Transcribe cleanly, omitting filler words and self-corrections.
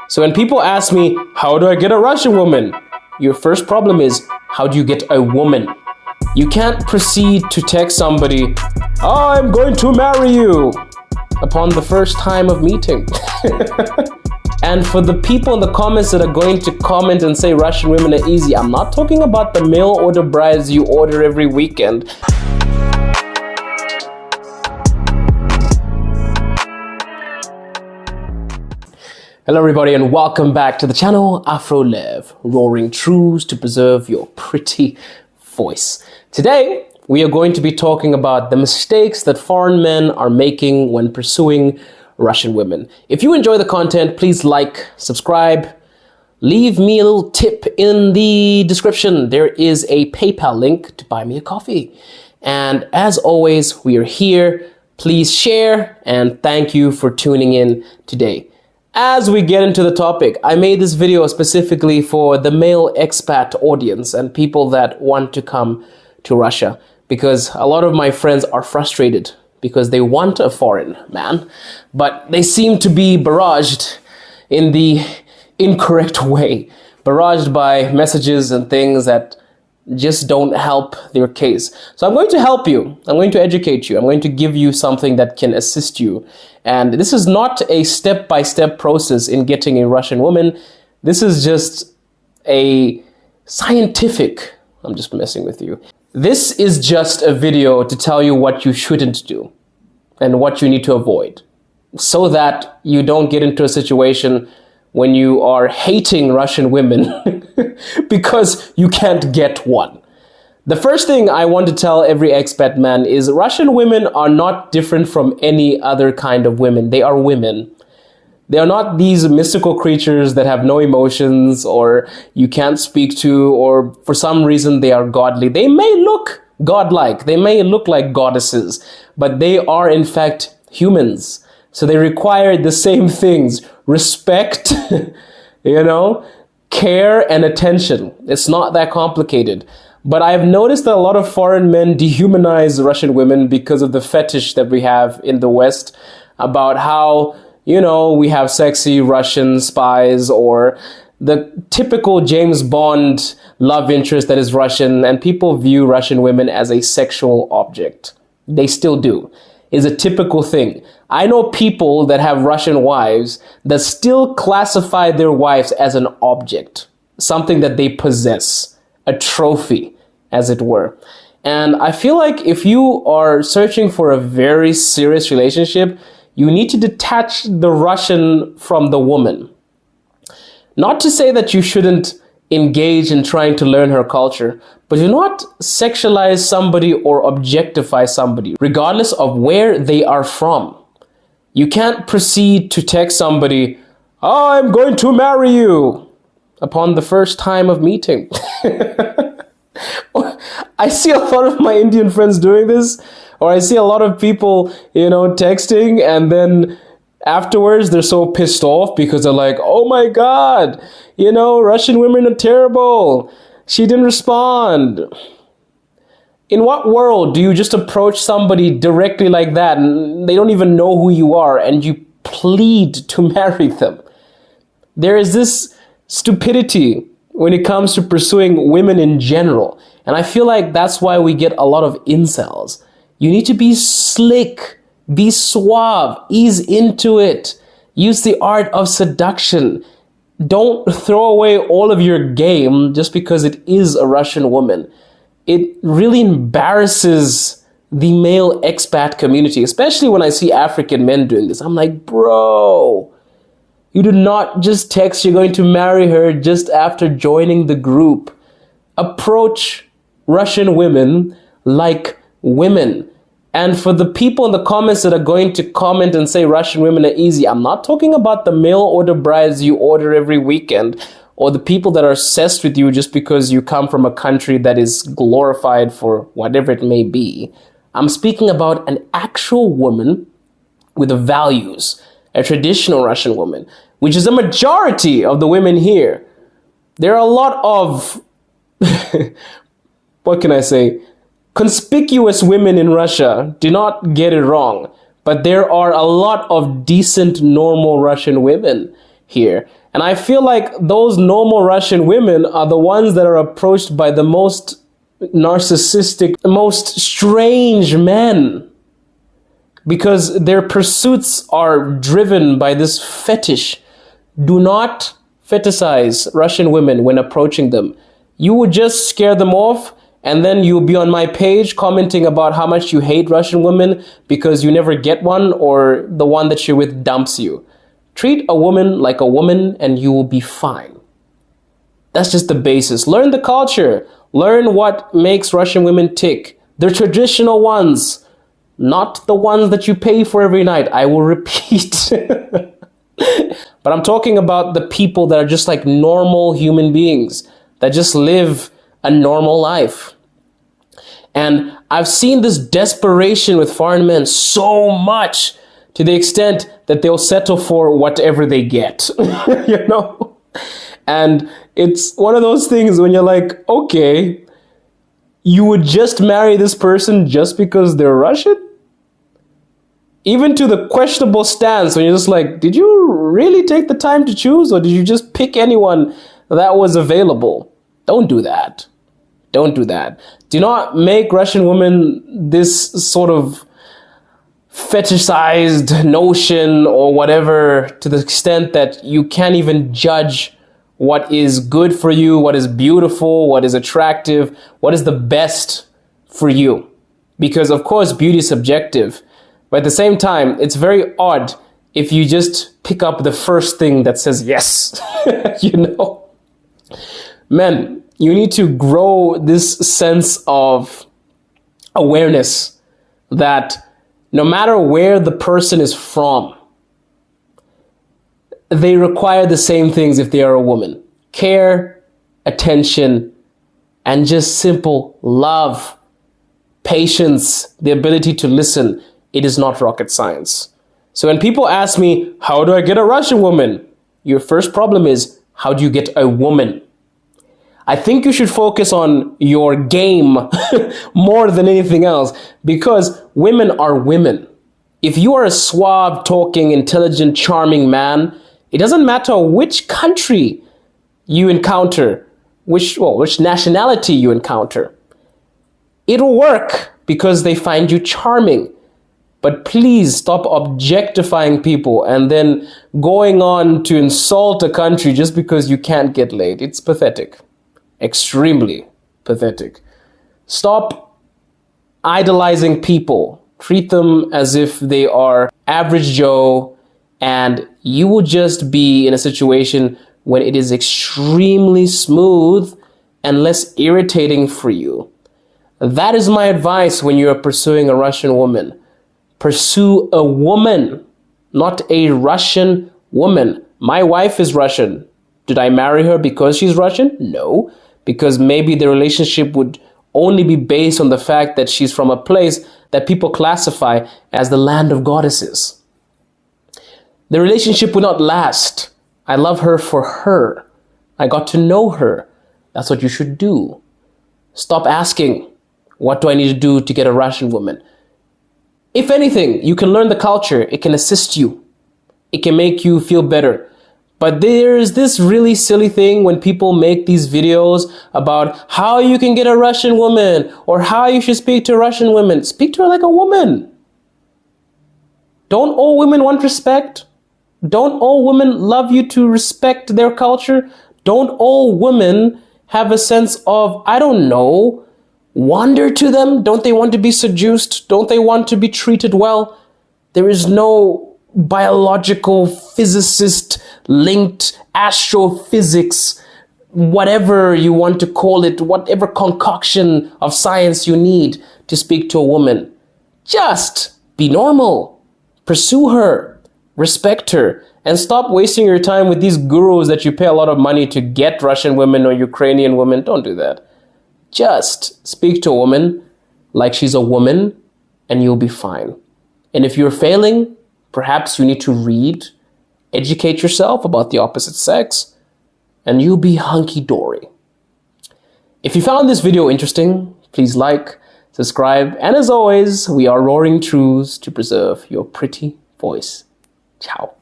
So when people ask me, how do I get a Russian woman? Your first problem is, how do you get a woman? You can't proceed to text somebody, I'm going to marry you, upon the first time of meeting. And for the people in the comments that are going to comment and say Russian women are easy, I'm not talking about the mail order brides you order every weekend. Hello everybody and welcome back to the channel Afro Lev, roaring truths to preserve your pretty voice. Today, we are going to be talking about the mistakes that foreign men are making when pursuing Russian women. If you enjoy the content, please like, subscribe, leave me a little tip in the description. There is a PayPal link to buy me a coffee. And as always, we are here. Please share and thank you for tuning in today. As we get into the topic, I made this video specifically for the male expat audience and people that want to come to Russia, because a lot of my friends are frustrated because they want a foreign man, but they seem to be barraged in the incorrect way, barraged by messages and things that just don't help their case. So I'm going to help you. I'm going to educate you. I'm going to give you something that can assist you. And this is not a step-by-step process in getting a Russian woman. This is just a scientific, I'm just messing with you. This is just a video to tell you what you shouldn't do and what you need to avoid, so that you don't get into a situation when you are hating Russian women because you can't get one. The first thing I want to tell every expat man is Russian women are not different from any other kind of women. They are women. They are not these mystical creatures that have no emotions or you can't speak to, or for some reason they are godly. They may look godlike, they may look like goddesses, but they are in fact humans. So they require the same things: respect, care and attention. It's not that complicated. But I've noticed that a lot of foreign men dehumanize Russian women because of the fetish that we have in the West about how, we have sexy Russian spies or the typical James Bond love interest that is Russian, and people view Russian women as a sexual object. They still do. Is a typical thing. I know people that have Russian wives that still classify their wives as an object, something that they possess, a trophy, as it were. And I feel like if you are searching for a very serious relationship, you need to detach the Russian from the woman. Not to say that you shouldn't engage in trying to learn her culture, but do not sexualize somebody or objectify somebody, regardless of where they are from. You can't proceed to text somebody, I'm going to marry you, upon the first time of meeting. I see a lot of my Indian friends doing this, or I see a lot of people, texting, and then afterwards they're so pissed off because they're like, oh my God, Russian women are terrible. She didn't respond. In what world do you just approach somebody directly like that and they don't even know who you are and you plead to marry them? There is this stupidity when it comes to pursuing women in general. And I feel like that's why we get a lot of incels. You need to be slick, be suave, ease into it. Use the art of seduction. Don't throw away all of your game just because it is a Russian woman. It really embarrasses the male expat community, especially when I see African men doing this. I'm like, bro, you do not just text you're going to marry her just after joining the group. Approach Russian women like women. And for the people in the comments that are going to comment and say Russian women are easy, I'm not talking about the mail order brides you order every weekend, or the people that are obsessed with you just because you come from a country that is glorified for whatever it may be. I'm speaking about an actual woman with values, a traditional Russian woman, which is a majority of the women here. There are a lot of, what can I say, conspicuous women in Russia. Do not get it wrong. But there are a lot of decent, normal Russian women. here. And I feel like those normal Russian women are the ones that are approached by the most narcissistic, the most strange men, because their pursuits are driven by this fetish. Do not fetishize Russian women when approaching them. You would just scare them off, and then you'll be on my page commenting about how much you hate Russian women because you never get one, or the one that you're with dumps you. Treat a woman like a woman and you will be fine. That's just the basis. Learn the culture. Learn what makes Russian women tick. The traditional ones, not the ones that you pay for every night. I will repeat. But I'm talking about the people that are just like normal human beings that just live a normal life. And I've seen this desperation with foreign men so much, to the extent that they'll settle for whatever they get, you know? And it's one of those things when you're like, okay, you would just marry this person just because they're Russian? Even to the questionable stance when you're just like, did you really take the time to choose, or did you just pick anyone that was available? Don't do that. Don't do that. Do not make Russian women this sort of fetishized notion or whatever, to the extent that you can't even judge what is good for you, what is beautiful, what is attractive, what is the best for you. Because of course, beauty is subjective. But at the same time, it's very odd if you just pick up the first thing that says yes, you know? Men, you need to grow this sense of awareness that no matter where the person is from, they require the same things if they are a woman. Care, attention, and just simple love, patience, the ability to listen. It is not rocket science. So when people ask me, how do I get a Russian woman? Your first problem is, how do you get a woman? I think you should focus on your game more than anything else, because women are women. If you are a suave, talking, intelligent, charming man, it doesn't matter which country you encounter, which nationality you encounter. It'll work because they find you charming. But please stop objectifying people and then going on to insult a country just because you can't get laid. It's pathetic. Extremely pathetic. Stop idolizing people. Treat them as if they are average Joe, and you will just be in a situation when it is extremely smooth and less irritating for you. That is my advice when you are pursuing a Russian woman. Pursue a woman, not a Russian woman. My wife is Russian. Did I marry her because she's Russian? No, because maybe the relationship would only be based on the fact that she's from a place that people classify as the land of goddesses. The relationship would not last. I love her for her. I got to know her. That's what you should do. Stop asking, what do I need to do to get a Russian woman? If anything, you can learn the culture. It can assist you. It can make you feel better. But there's this really silly thing when people make these videos about how you can get a Russian woman or how you should speak to Russian women. Speak to her like a woman. Don't all women want respect? Don't all women love you to respect their culture? Don't all women have a sense of, I don't know, wonder to them? Don't they want to be seduced? Don't they want to be treated well? There is no biological physicist linked astrophysics, whatever you want to call it, whatever concoction of science you need to speak to a woman. Just be normal. Pursue her. Respect her. And stop wasting your time with these gurus that you pay a lot of money to get Russian women or Ukrainian women. Don't do that. Just speak to a woman like she's a woman and you'll be fine. And if you're failing, perhaps you need to read, educate yourself about the opposite sex, and you'll be hunky-dory. If you found this video interesting, please like, subscribe, and as always, we are roaring truths to preserve your pretty voice. Ciao.